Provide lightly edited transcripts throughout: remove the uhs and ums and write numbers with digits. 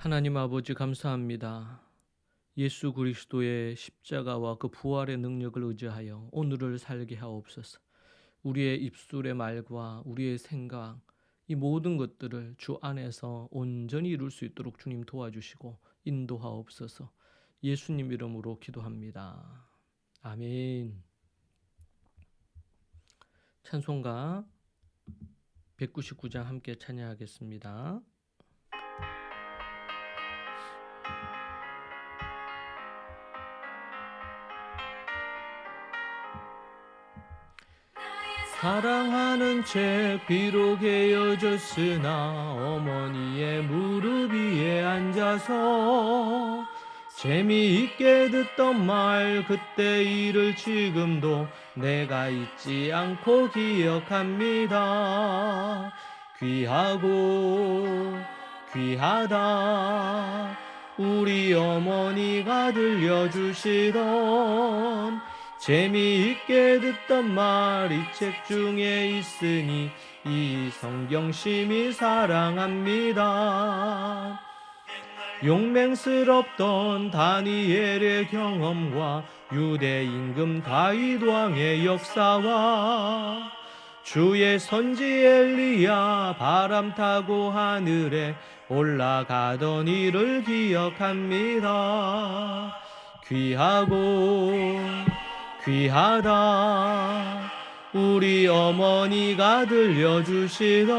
하나님 아버지 감사합니다. 예수 그리스도의 십자가와 그 부활의 능력을 의지하여 오늘을 살게 하옵소서. 우리의 입술의 말과 우리의 생각, 이 모든 것들을 주 안에서 온전히 이룰 수 있도록 주님 도와주시고 인도하옵소서. 예수님 이름으로 기도합니다. 아멘. 찬송가 199장 함께 찬양하겠습니다. 사랑하는 채 비록 헤어졌으나 어머니의 무릎 위에 앉아서 재미있게 듣던 말 그때 일을 지금도 내가 잊지 않고 기억합니다. 귀하고 귀하다 우리 어머니가 들려주시던 재미있게 듣던 말 이 책 중에 있으니 이 성경 심히 사랑합니다. 용맹스럽던 다니엘의 경험과 유대 임금 다윗 왕의 역사와 주의 선지 엘리야 바람 타고 하늘에 올라가던 일을 기억합니다. 귀하고 귀하다 우리 어머니가 들려주시던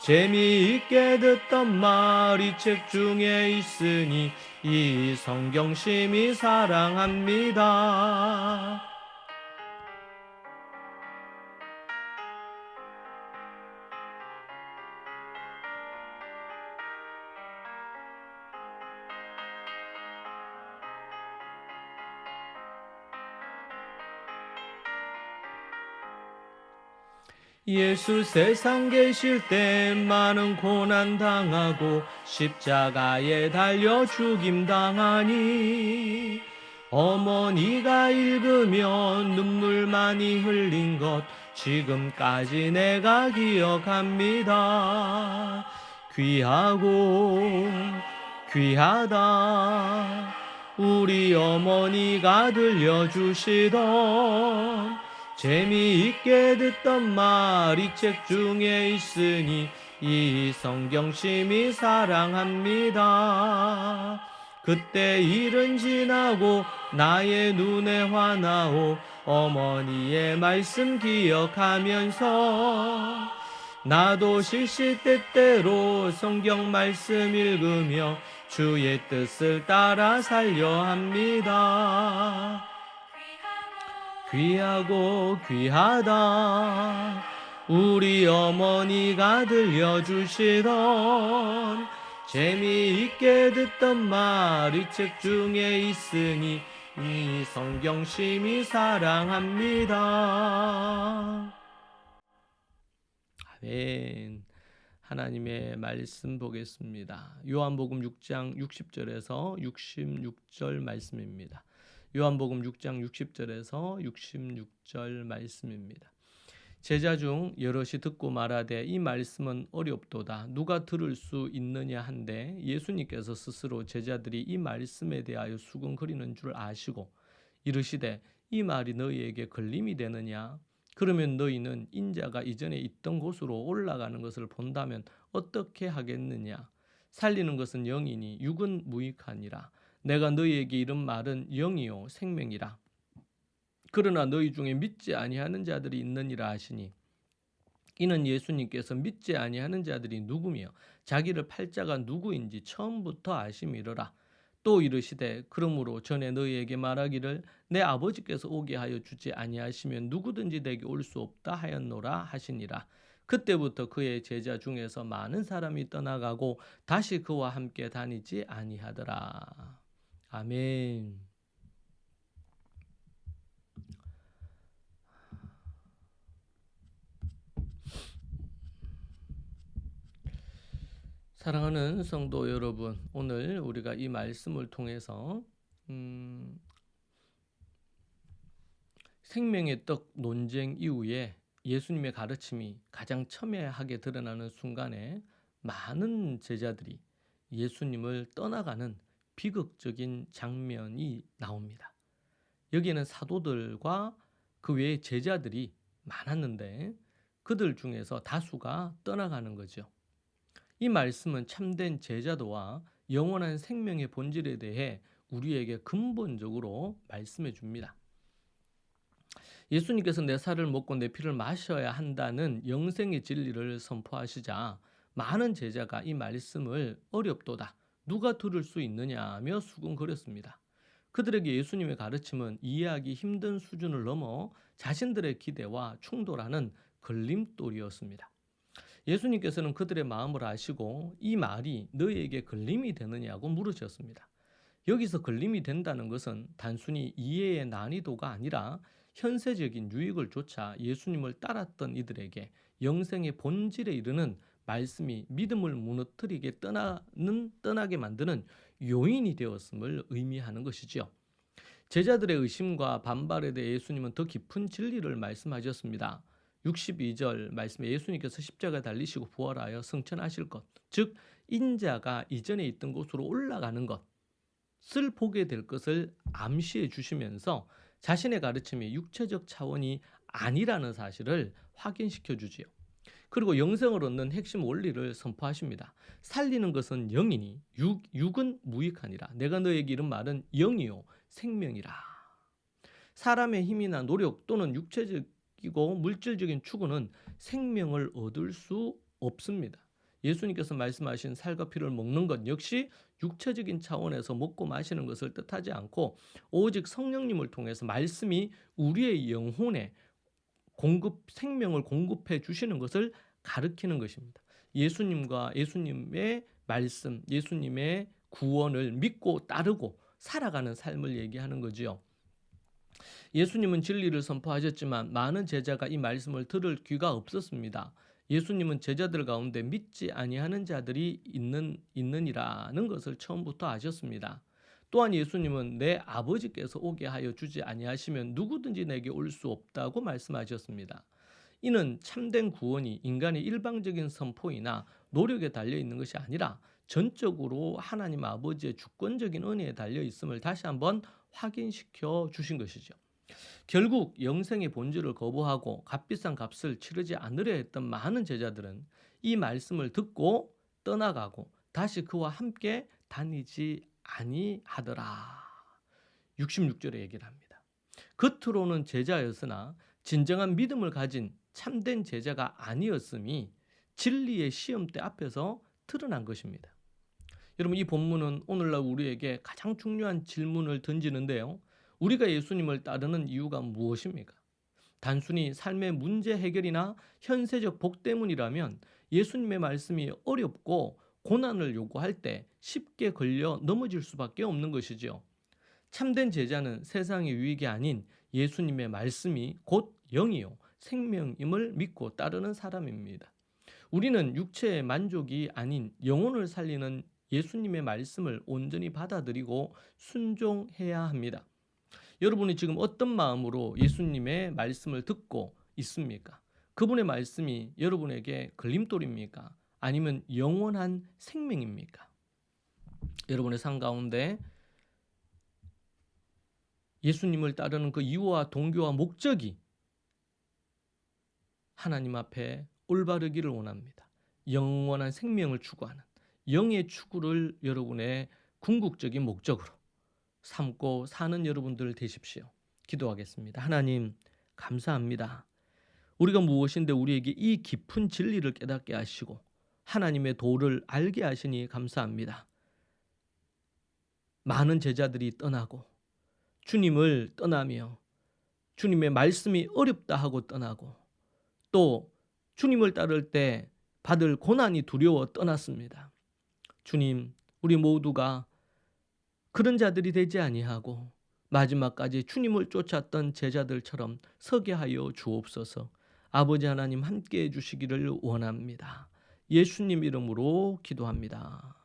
재미있게 듣던 말 이 책 중에 있으니 이 성경 심히 사랑합니다. 예수 세상 계실 때 많은 고난 당하고 십자가에 달려 죽임 당하니 어머니가 읽으면 눈물 많이 흘린 것 지금까지 내가 기억합니다. 귀하고 귀하다 우리 어머니가 들려주시던 재미있게 듣던 말 이 책 중에 있으니 이 성경 심히 사랑합니다. 그때 일은 지나고 나의 눈에 화나오 어머니의 말씀 기억하면서 나도 실시때때로 성경 말씀 읽으며 주의 뜻을 따라 살려 합니다. 귀하고 귀하다 우리 어머니가 들려주시던 재미있게 듣던 말 이 책 중에 있으니 이 성경 심히 사랑합니다. 아멘. 하나님의 말씀 보겠습니다. 요한복음 6장 60절에서 66절 말씀입니다. 요한복음 6장 60절에서 66절 말씀입니다. 제자 중 여럿이 듣고 말하되 이 말씀은 어렵도다 누가 들을 수 있느냐 한데 예수님께서 스스로 제자들이 이 말씀에 대하여 수근거리는 줄 아시고 이르시되 이 말이 너희에게 걸림이 되느냐 그러면 너희는 인자가 이전에 있던 곳으로 올라가는 것을 본다면 어떻게 하겠느냐 살리는 것은 영이니 육은 무익하니라 내가 너희에게 이른 말은 영이요 생명이라. 그러나 너희 중에 믿지 아니하는 자들이 있느니라 하시니 이는 예수님께서 믿지 아니하는 자들이 누구며 자기를 팔 자가 누구인지 처음부터 아심이로라. 또 이르시되 그러므로 전에 너희에게 말하기를 내 아버지께서 오게 하여 주지 아니하시면 누구든지 내게 올 수 없다 하였노라 하시니라. 그때부터 그의 제자 중에서 많은 사람이 떠나가고 다시 그와 함께 다니지 아니하더라. 아멘. 사랑하는 성도 여러분, 오늘 우리가 이 말씀을 통해서 생명의 떡 논쟁 이후에 예수님의 가르침이 가장 첨예하게 드러나는 순간에 많은 제자들이 예수님을 떠나가는 비극적인 장면이 나옵니다. 여기에는 사도들과 그 외에 제자들이 많았는데 그들 중에서 다수가 떠나가는 거죠. 이 말씀은 참된 제자도와 영원한 생명의 본질에 대해 우리에게 근본적으로 말씀해 줍니다. 예수님께서 내 살을 먹고 내 피를 마셔야 한다는 영생의 진리를 선포하시자 많은 제자가 이 말씀을 어렵도다, 누가 들을 수 있느냐며 수군거렸습니다. 그들에게 예수님의 가르침은 이해하기 힘든 수준을 넘어 자신들의 기대와 충돌하는 걸림돌이었습니다. 예수님께서는 그들의 마음을 아시고 이 말이 너희에게 걸림이 되느냐고 물으셨습니다. 여기서 걸림이 된다는 것은 단순히 이해의 난이도가 아니라 현세적인 유익을 쫓아 예수님을 따랐던 이들에게 영생의 본질에 이르는 말씀이 믿음을 무너뜨리게 떠나게 만드는 요인이 되었음을 의미하는 것이지요. 제자들의 의심과 반발에 대해 예수님은 더 깊은 진리를 말씀하셨습니다. 62절 말씀에 예수님께서 십자가에 달리시고 부활하여 승천하실 것, 즉 인자가 이전에 있던 곳으로 올라가는 것을 보게 될 것을 암시해 주시면서 자신의 가르침이 육체적 차원이 아니라는 사실을 확인시켜 주지요. 그리고 영생을 얻는 핵심 원리를 선포하십니다. 살리는 것은 영이니 육은 무익하니라. 내가 너에게 이른 말은 영이요 생명이라. 사람의 힘이나 노력 또는 육체적이고 물질적인 추구는 생명을 얻을 수 없습니다. 예수님께서 말씀하신 살과 피를 먹는 것 역시 육체적인 차원에서 먹고 마시는 것을 뜻하지 않고 오직 성령님을 통해서 말씀이 우리의 영혼에 생명을 공급해 주시는 것을 가르치는 것입니다. 예수님과 예수님의 말씀, 예수님의 구원을 믿고 따르고 살아가는 삶을 얘기하는 거지요. 예수님은 진리를 선포하셨지만 많은 제자가 이 말씀을 들을 귀가 없었습니다. 예수님은 제자들 가운데 믿지 아니하는 자들이 있느니라는 것을 처음부터 아셨습니다. 또한 예수님은 내 아버지께서 오게 하여 주지 아니하시면 누구든지 내게 올 수 없다고 말씀하셨습니다. 이는 참된 구원이 인간의 일방적인 선포이나 노력에 달려 있는 것이 아니라 전적으로 하나님 아버지의 주권적인 은혜에 달려 있음을 다시 한번 확인시켜 주신 것이죠. 결국 영생의 본질을 거부하고 값비싼 값을 치르지 않으려 했던 많은 제자들은 이 말씀을 듣고 떠나가고 다시 그와 함께 다니지 아니하더라. 66절에 얘기를 합니다. 겉으로는 제자였으나 진정한 믿음을 가진 참된 제자가 아니었음이 진리의 시험대 앞에서 드러난 것입니다. 여러분, 이 본문은 오늘날 우리에게 가장 중요한 질문을 던지는데요. 우리가 예수님을 따르는 이유가 무엇입니까? 단순히 삶의 문제 해결이나 현세적 복 때문이라면 예수님의 말씀이 어렵고 고난을 요구할 때 쉽게 걸려 넘어질 수밖에 없는 것이지요. 참된 제자는 세상의 유익이 아닌 예수님의 말씀이 곧 영이요 생명임을 믿고 따르는 사람입니다. 우리는 육체의 만족이 아닌 영혼을 살리는 예수님의 말씀을 온전히 받아들이고 순종해야 합니다. 여러분이 지금 어떤 마음으로 예수님의 말씀을 듣고 있습니까? 그분의 말씀이 여러분에게 걸림돌입니까? 아니면 영원한 생명입니까? 여러분의 삶 가운데 예수님을 따르는 그 이유와 동기와 목적이 하나님 앞에 올바르기를 원합니다. 영원한 생명을 추구하는 영의 추구를 여러분의 궁극적인 목적으로 삼고 사는 여러분들 되십시오. 기도하겠습니다. 하나님, 감사합니다. 우리가 무엇인데 우리에게 이 깊은 진리를 깨닫게 하시고 하나님의 도를 알게 하시니 감사합니다. 많은 제자들이 떠나고 주님을 떠나며 주님의 말씀이 어렵다 하고 떠나고 또 주님을 따를 때 받을 고난이 두려워 떠났습니다. 주님, 우리 모두가 그런 자들이 되지 아니하고 마지막까지 주님을 쫓았던 제자들처럼 서게 하여 주옵소서. 아버지 하나님 함께해 주시기를 원합니다. 예수님 이름으로 기도합니다.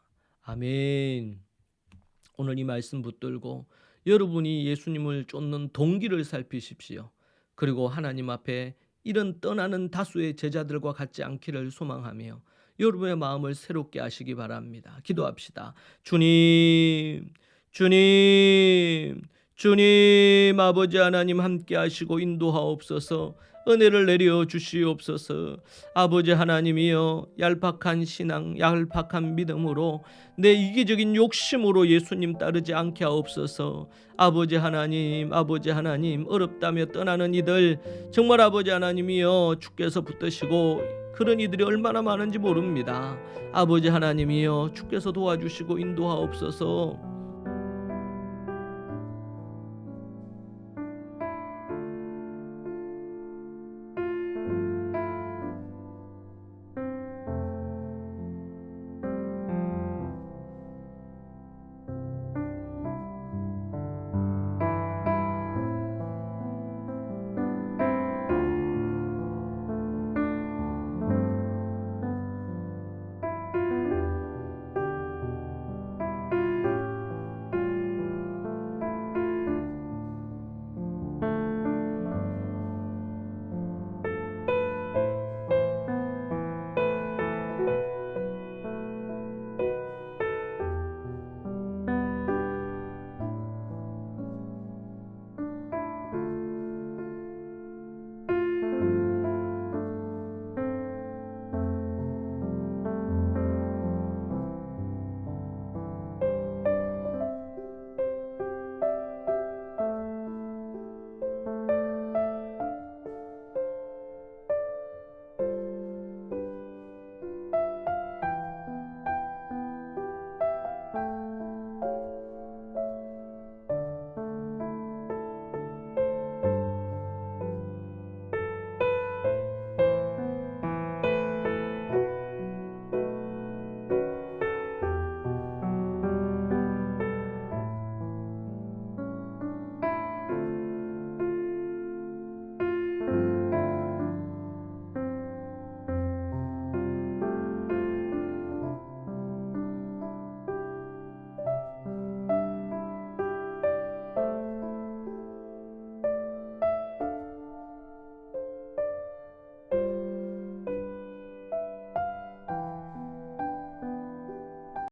아멘. 오늘 이 말씀 붙들고 여러분이 예수님을 쫓는 동기를 살피십시오. 그리고 하나님 앞에 이런 떠나는 다수의 제자들과 같지 않기를 소망하며 여러분의 마음을 새롭게 하시기 바랍니다. 기도합시다. 주님, 주님, 주님, 아버지 하나님 함께 하시고 인도하옵소서. 은혜를 내려 주시옵소서. 아버지 하나님이여, 얄팍한 신앙, 얄팍한 믿음으로 내 이기적인 욕심으로 예수님 따르지 않게 하옵소서. 아버지 하나님, 아버지 하나님, 어렵다며 떠나는 이들 정말 아버지 하나님이여 주께서 붙드시고 그런 이들이 얼마나 많은지 모릅니다. 아버지 하나님이여 주께서 도와주시고 인도하옵소서.